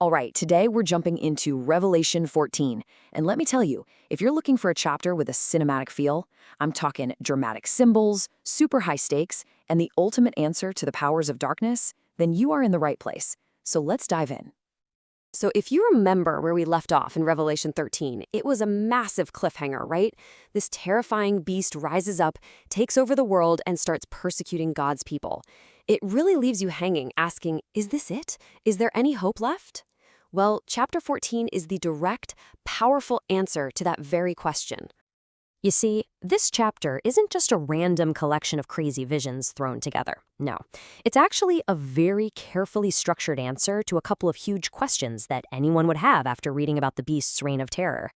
All right, today we're jumping into Revelation 14. And let me tell you, if you're looking for a chapter with a cinematic feel, I'm talking dramatic symbols, super high stakes, and the ultimate answer to the powers of darkness, then you are in the right place. So let's dive in. So if you remember where we left off in Revelation 13, it was a massive cliffhanger, right? This terrifying beast rises up, takes over the world, and starts persecuting God's people. It really leaves you hanging, asking, is this it? Is there any hope left? Well, chapter 14 is the direct, powerful answer to that very question. You see, this chapter isn't just a random collection of crazy visions thrown together. No, it's actually a very carefully structured answer to a couple of huge questions that anyone would have after reading about the beast's reign of terror.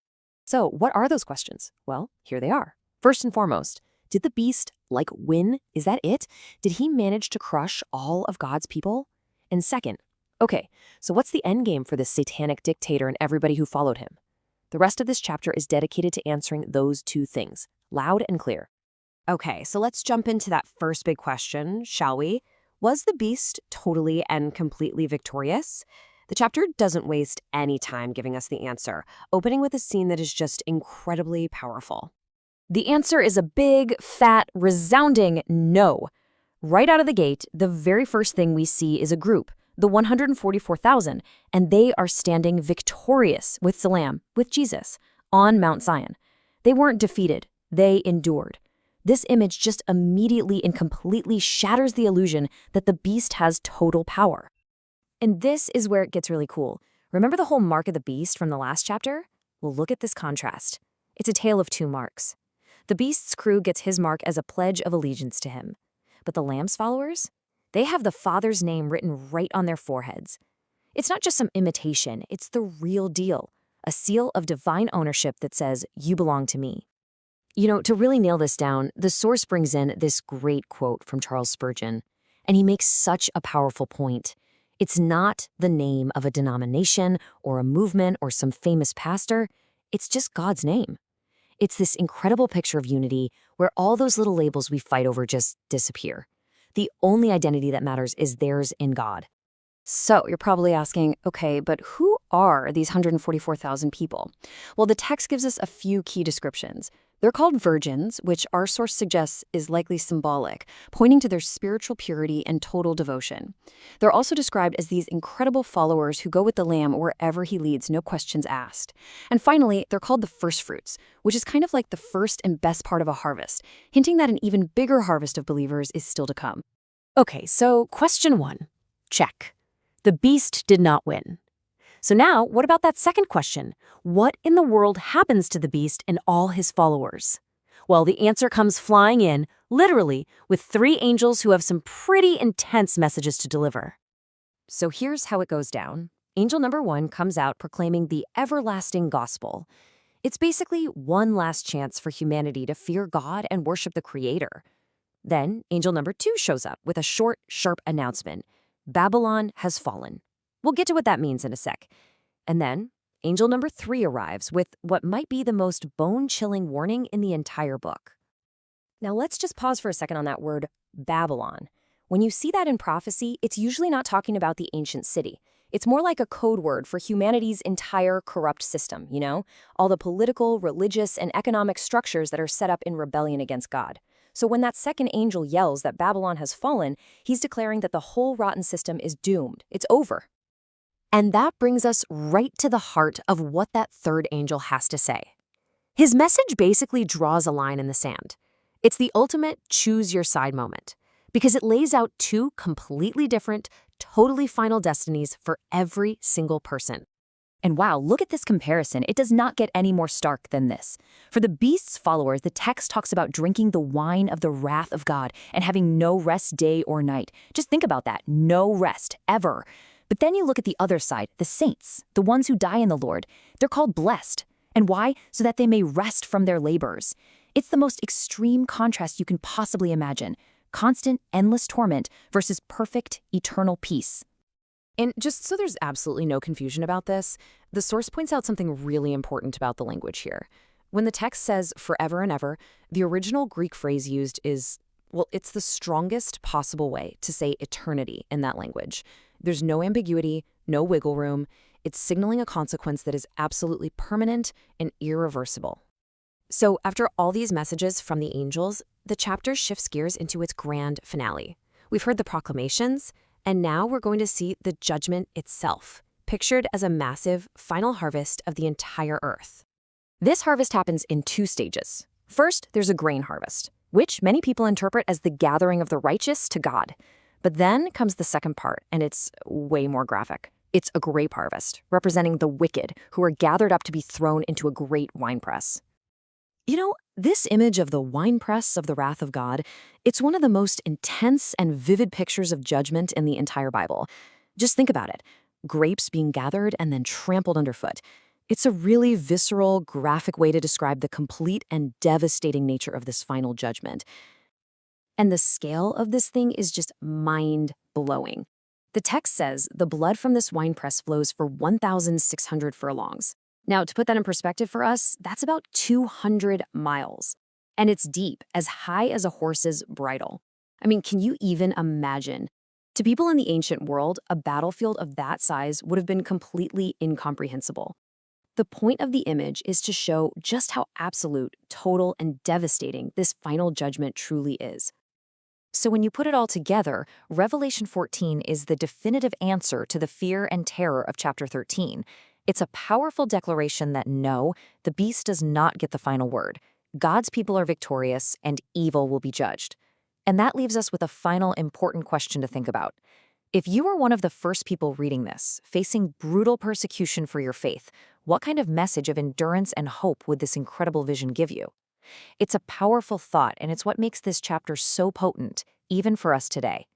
So, what are those questions? Well, here they are. First and foremost, did the beast, win? Is that it? Did he manage to crush all of God's people? And second, okay, so what's the end game for this satanic dictator and everybody who followed him? The rest of this chapter is dedicated to answering those two things, loud and clear. Okay, so let's jump into that first big question, shall we? Was the beast totally and completely victorious? The chapter doesn't waste any time giving us the answer, opening with a scene that is just incredibly powerful. The answer is a big, fat, resounding no. Right out of the gate, the very first thing we see is a group, the 144,000, and they are standing victorious with the Lamb, with Jesus, on Mount Zion. They weren't defeated, they endured. This image just immediately and completely shatters the illusion that the beast has total power. And this is where it gets really cool. Remember the whole mark of the beast from the last chapter? Well, look at this contrast. It's a tale of two marks. The beast's crew gets his mark as a pledge of allegiance to him. But the Lamb's followers? They have the Father's name written right on their foreheads. It's not just some imitation, it's the real deal, a seal of divine ownership that says, you belong to me. You know, to really nail this down, the source brings in this great quote from Charles Spurgeon, and he makes such a powerful point. It's not the name of a denomination or a movement or some famous pastor, it's just God's name. It's this incredible picture of unity where all those little labels we fight over just disappear. The only identity that matters is theirs in God. So you're probably asking, okay, but who are these 144,000 people? Well, the text gives us a few key descriptions. They're called virgins, which our source suggests is likely symbolic, pointing to their spiritual purity and total devotion. They're also described as these incredible followers who go with the Lamb wherever he leads, no questions asked. And finally, they're called the firstfruits, which is kind of like the first and best part of a harvest, hinting that an even bigger harvest of believers is still to come. Okay, so question 1. Check. The beast did not win. So now, what about that second question? What in the world happens to the beast and all his followers? Well, the answer comes flying in, literally, with 3 angels who have some pretty intense messages to deliver. So here's how it goes down. Angel number 1 comes out proclaiming the everlasting gospel. It's basically one last chance for humanity to fear God and worship the Creator. Then, angel number 2 shows up with a short, sharp announcement. Babylon has fallen. We'll get to what that means in a sec. And then, angel number 3 arrives with what might be the most bone-chilling warning in the entire book. Now let's just pause for a second on that word, Babylon. When you see that in prophecy, it's usually not talking about the ancient city. It's more like a code word for humanity's entire corrupt system, you know? All the political, religious, and economic structures that are set up in rebellion against God. So when that second angel yells that Babylon has fallen, he's declaring that the whole rotten system is doomed. It's over. And that brings us right to the heart of what that third angel has to say. His message basically draws a line in the sand. It's the ultimate choose your side moment, because it lays out 2 completely different, totally final destinies for every single person. And wow, look at this comparison. It does not get any more stark than this. For the beast's followers, the text talks about drinking the wine of the wrath of God and having no rest day or night. Just think about that. No rest, ever. But then you look at the other side, the saints, the ones who die in the Lord. They're called blessed. And why? So that they may rest from their labors. It's the most extreme contrast you can possibly imagine. Constant, endless torment versus perfect, eternal peace. And just so there's absolutely no confusion about this, the source points out something really important about the language here. When the text says forever and ever, the original Greek phrase used is, well, it's the strongest possible way to say eternity in that language. There's no ambiguity, no wiggle room. It's signaling a consequence that is absolutely permanent and irreversible. So after all these messages from the angels, the chapter shifts gears into its grand finale. We've heard the proclamations, and now we're going to see the judgment itself, pictured as a massive final harvest of the entire earth. This harvest happens in two stages. First, there's a grain harvest, which many people interpret as the gathering of the righteous to God. But then comes the second part, and it's way more graphic. It's a grape harvest, representing the wicked who are gathered up to be thrown into a great winepress. You know, this image of the winepress of the wrath of God, it's one of the most intense and vivid pictures of judgment in the entire Bible. Just think about it. Grapes being gathered and then trampled underfoot. It's a really visceral, graphic way to describe the complete and devastating nature of this final judgment. And the scale of this thing is just mind-blowing. The text says the blood from this winepress flows for 1,600 furlongs. Now, to put that in perspective for us, that's about 200 miles. And it's deep, as high as a horse's bridle. I mean, can you even imagine? To people in the ancient world, a battlefield of that size would have been completely incomprehensible. The point of the image is to show just how absolute, total, and devastating this final judgment truly is. So when you put it all together, Revelation 14 is the definitive answer to the fear and terror of chapter 13. It's a powerful declaration that no, the beast does not get the final word. God's people are victorious, and evil will be judged. And that leaves us with a final important question to think about. If you were one of the first people reading this, facing brutal persecution for your faith, what kind of message of endurance and hope would this incredible vision give you? It's a powerful thought, and it's what makes this chapter so potent, even for us today.